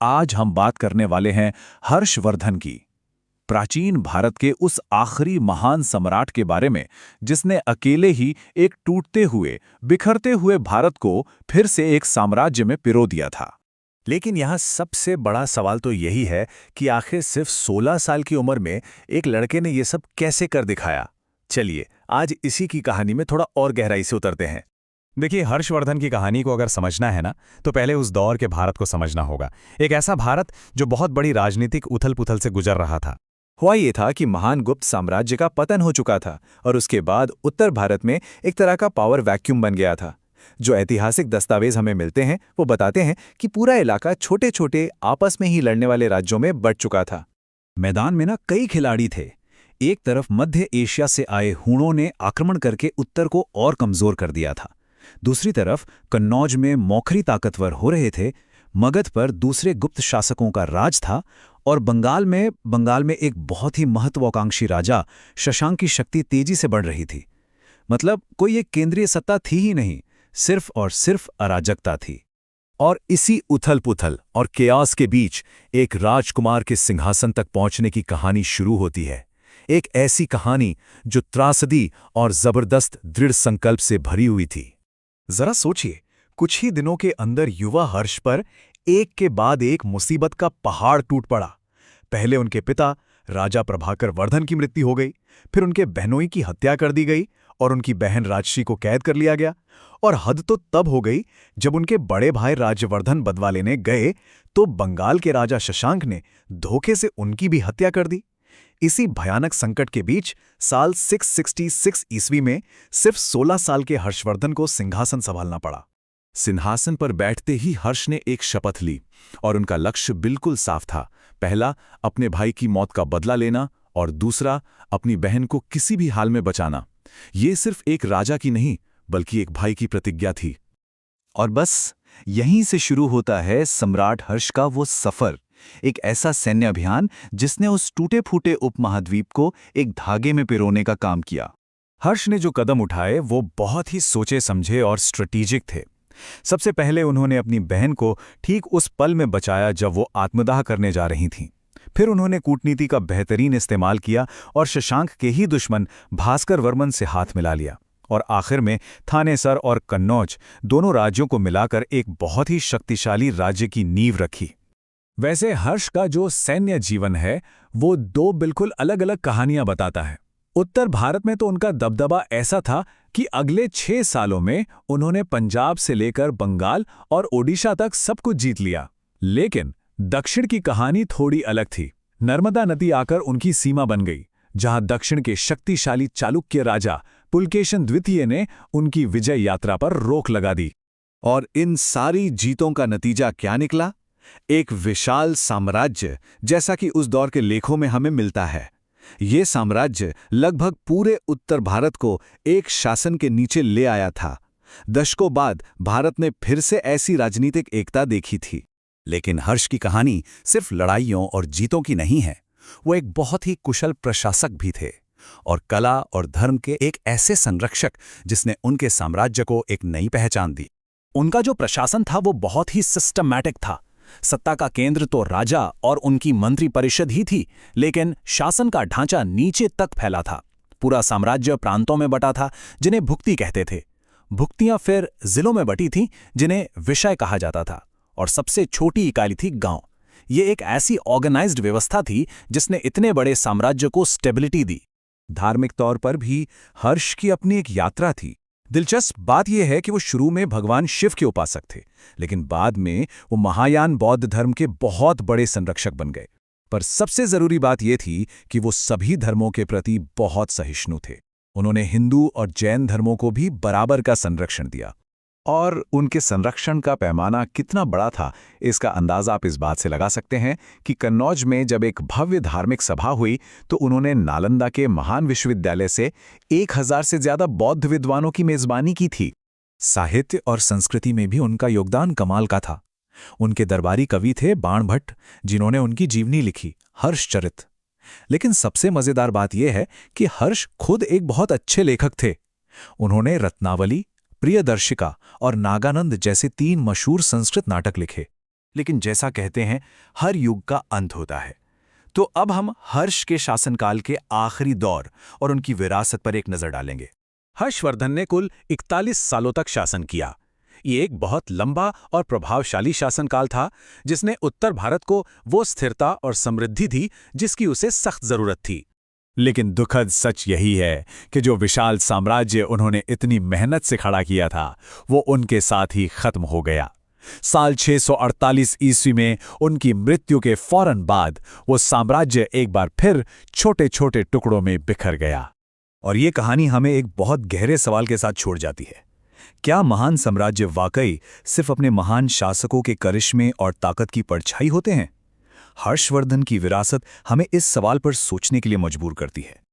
आज हम बात करने वाले हैं हर्षवर्धन की, प्राचीन भारत के उस आखिरी महान सम्राट के बारे में जिसने अकेले ही एक टूटते हुए, बिखरते हुए भारत को फिर से एक साम्राज्य में पिरो दिया था। लेकिन यहाँ सबसे बड़ा सवाल तो यही है कि आखिर सिर्फ 16 साल की उम्र में एक लड़के ने ये सब कैसे कर दिखाया। चलिए आज इसी की कहानी में थोड़ा और गहराई से उतरते हैं। देखिए, हर्षवर्धन की कहानी को अगर समझना है ना, तो पहले उस दौर के भारत को समझना होगा। एक ऐसा भारत जो बहुत बड़ी राजनीतिक उथल-पुथल से गुजर रहा था। हुआ ये था कि महान गुप्त साम्राज्य का पतन हो चुका था और उसके बाद उत्तर भारत में एक तरह का पावर वैक्यूम बन गया था। जो ऐतिहासिक दस्तावेज हमें मिलते हैं वो बताते हैं कि पूरा इलाका छोटे छोटे आपस में ही लड़ने वाले राज्यों में बंट चुका था। मैदान में ना कई खिलाड़ी थे। एक तरफ मध्य एशिया से आए हूणों ने आक्रमण करके उत्तर को और कमजोर कर दिया था। दूसरी तरफ कन्नौज में मौखरी ताकतवर हो रहे थे। मगध पर दूसरे गुप्त शासकों का राज था और बंगाल में एक बहुत ही महत्वाकांक्षी राजा शशांक की शक्ति तेजी से बढ़ रही थी। मतलब कोई एक केंद्रीय सत्ता थी ही नहीं, सिर्फ और सिर्फ अराजकता थी। और इसी उथल-पुथल और केयास के बीच एक राजकुमार के सिंहासन तक पहुंचने की कहानी शुरू होती है। एक ऐसी कहानी जो त्रासदी और जबरदस्त दृढ़ संकल्प से भरी हुई थी। जरा सोचिए, कुछ ही दिनों के अंदर युवा हर्ष पर एक के बाद एक मुसीबत का पहाड़ टूट पड़ा। पहले उनके पिता राजा प्रभाकर वर्धन की मृत्यु हो गई, फिर उनके बहनोई की हत्या कर दी गई और उनकी बहन राजश्री को कैद कर लिया गया। और हद तो तब हो गई जब उनके बड़े भाई राज्यवर्धन बदला लेने गए तो बंगाल के राजा शशांक ने धोखे से उनकी भी हत्या कर दी। इसी भयानक संकट के बीच साल 666 ईस्वी में सिर्फ 16 साल के हर्षवर्धन को सिंहासन संभालना पड़ा। सिंहासन पर बैठते ही हर्ष ने एक शपथ ली और उनका लक्ष्य बिल्कुल साफ था। पहला, अपने भाई की मौत का बदला लेना और दूसरा, अपनी बहन को किसी भी हाल में बचाना। ये सिर्फ एक राजा की नहीं बल्कि एक भाई की प्रतिज्ञा थी। और बस यहीं से शुरू होता है सम्राट हर्ष का वो सफर, एक ऐसा सैन्य अभियान जिसने उस टूटे फूटे उपमहाद्वीप को एक धागे में पिरोने का काम किया। हर्ष ने जो कदम उठाए वो बहुत ही सोचे समझे और स्ट्रेटेजिक थे। सबसे पहले उन्होंने अपनी बहन को ठीक उस पल में बचाया जब वो आत्मदाह करने जा रही थीं। फिर उन्होंने कूटनीति का बेहतरीन इस्तेमाल किया और शशांक के ही दुश्मन भास्कर वर्मन से हाथ मिला लिया। और आखिर में थानेसर और कन्नौज दोनों राज्यों को मिलाकर एक बहुत ही शक्तिशाली राज्य की नींव रखी। वैसे हर्ष का जो सैन्य जीवन है वो दो बिल्कुल अलग अलग कहानियां बताता है। उत्तर भारत में तो उनका दबदबा ऐसा था कि अगले 6 सालों में उन्होंने पंजाब से लेकर बंगाल और ओडिशा तक सब कुछ जीत लिया। लेकिन दक्षिण की कहानी थोड़ी अलग थी। नर्मदा नदी आकर उनकी सीमा बन गई, जहां दक्षिण के शक्तिशाली चालुक्य राजा पुलकेशन द्वितीय ने उनकी विजय यात्रा पर रोक लगा दी। और इन सारी जीतों का नतीजा क्या निकला? एक विशाल साम्राज्य, जैसा कि उस दौर के लेखों में हमें मिलता है। ये साम्राज्य लगभग पूरे उत्तर भारत को एक शासन के नीचे ले आया था। दशकों बाद भारत ने फिर से ऐसी राजनीतिक एकता देखी थी। लेकिन हर्ष की कहानी सिर्फ लड़ाइयों और जीतों की नहीं है। वो एक बहुत ही कुशल प्रशासक भी थे और कला और धर्म के एक ऐसे संरक्षक जिसने उनके साम्राज्य को एक नई पहचान दी। उनका जो प्रशासन था वो बहुत ही सिस्टमैटिक था। सत्ता का केंद्र तो राजा और उनकी मंत्री परिषद ही थी, लेकिन शासन का ढांचा नीचे तक फैला था। पूरा साम्राज्य प्रांतों में बटा था जिन्हें भुक्ति कहते थे। भुक्तियां फिर जिलों में बटी थीं जिन्हें विषय कहा जाता था, और सबसे छोटी इकाई थी गांव। ये एक ऐसी ऑर्गेनाइज्ड व्यवस्था थी जिसने इतने बड़े साम्राज्य को स्टेबिलिटी दी। धार्मिक तौर पर भी हर्ष की अपनी एक यात्रा थी। दिलचस्प बात यह है कि वो शुरू में भगवान शिव के उपासक थे, लेकिन बाद में वो महायान बौद्ध धर्म के बहुत बड़े संरक्षक बन गए। पर सबसे जरूरी बात यह थी कि वो सभी धर्मों के प्रति बहुत सहिष्णु थे। उन्होंने हिंदू और जैन धर्मों को भी बराबर का संरक्षण दिया। और उनके संरक्षण का पैमाना कितना बड़ा था, इसका अंदाजा आप इस बात से लगा सकते हैं कि कन्नौज में जब एक भव्य धार्मिक सभा हुई तो उन्होंने नालंदा के महान विश्वविद्यालय से 1000 से ज्यादा बौद्ध विद्वानों की मेजबानी की थी। साहित्य और संस्कृति में भी उनका योगदान कमाल का था। उनके दरबारी कवि थे बाणभट्ट, जिन्होंने उनकी जीवनी लिखी, हर्षचरित। लेकिन सबसे मजेदार बात यह है कि हर्ष खुद एक बहुत अच्छे लेखक थे। उन्होंने रत्नावली, प्रियदर्शिका और नागानंद जैसे 3 मशहूर संस्कृत नाटक लिखे। लेकिन जैसा कहते हैं हर युग का अंत होता है। तो अब हम हर्ष के शासनकाल के आखिरी दौर और उनकी विरासत पर एक नजर डालेंगे। हर्षवर्धन ने कुल 41 सालों तक शासन किया। ये एक बहुत लंबा और प्रभावशाली शासनकाल था, जिसने उत्तर भारत को वो स्थिरता और समृद्धि दी जिसकी उसे सख्त जरूरत थी। लेकिन दुखद सच यही है कि जो विशाल साम्राज्य उन्होंने इतनी मेहनत से खड़ा किया था, वो उनके साथ ही खत्म हो गया। साल 648 ईस्वी में उनकी मृत्यु के फौरन बाद वो साम्राज्य एक बार फिर छोटे छोटे टुकड़ों में बिखर गया। और ये कहानी हमें एक बहुत गहरे सवाल के साथ छोड़ जाती है। क्या महान साम्राज्य वाकई सिर्फ अपने महान शासकों के करिश्मे और ताकत की परछाई होते हैं? हर्षवर्धन की विरासत हमें इस सवाल पर सोचने के लिए मजबूर करती है।